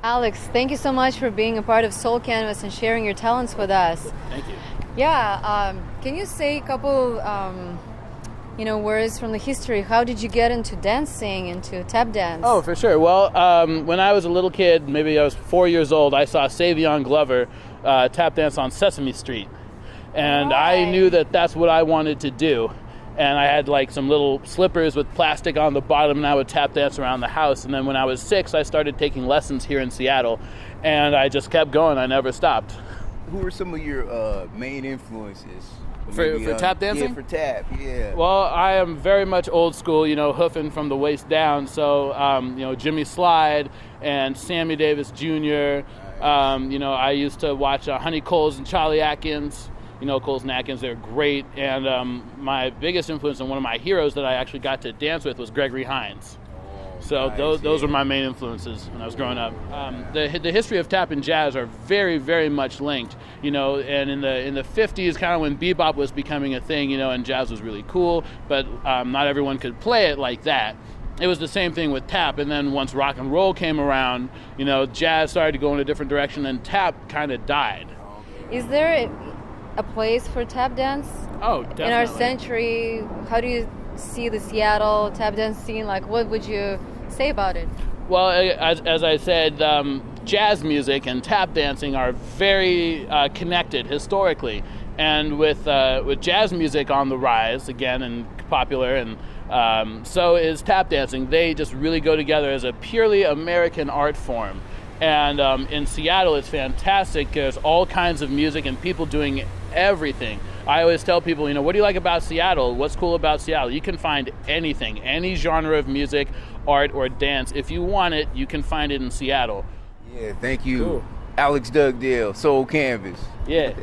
Alex, thank you so much for being a part of SoulCanvas and sharing your talents with us. Thank you. Yeah, can you say a couple, words from the history? How did you get into dancing, into tap dance? Oh, for sure. Well, when I was a little kid, maybe I was 4 years old, I saw Savion Glover tap dance on Sesame Street. And I knew that that's what I wanted to do. And I had like some little slippers with plastic on the bottom, and I would tap dance around the house. And then when I was 6, I started taking lessons here in Seattle, and I just kept going. I never stopped. Who were some of your main influences? For tap dancing? Yeah, for tap, yeah. Well, I am very much old school, hoofing from the waist down. So, Jimmy Slide and Sammy Davis Jr. I used to watch Honey Coles and Charlie Atkins. Coles and Atkins, they're great. And my biggest influence and one of my heroes that I actually got to dance with was Gregory Hines. So nice, those were my main influences when I was growing up. The history of tap and jazz are very, very much linked. And in the 50s, kind of when bebop was becoming a thing, and jazz was really cool, but not everyone could play it like that. It was the same thing with tap, and then once rock and roll came around, jazz started to go in a different direction, and tap kind of died. Is there a place for tap dance? Oh, definitely. In our century, how do you see the Seattle tap dance scene? Like, what would you say about it? Well, as I said, jazz music and tap dancing are very connected historically, and with jazz music on the rise again and popular, and so is tap dancing. They just really go together as a purely American art form. And in Seattle, it's fantastic. There's all kinds of music and people doing everything. I always tell people, what do you like about Seattle? What's cool about Seattle? You can find anything, any genre of music, art, or dance. If you want it, you can find it in Seattle. Yeah, thank you. Cool. Alex Dugdale, SoulCanvas. Yeah.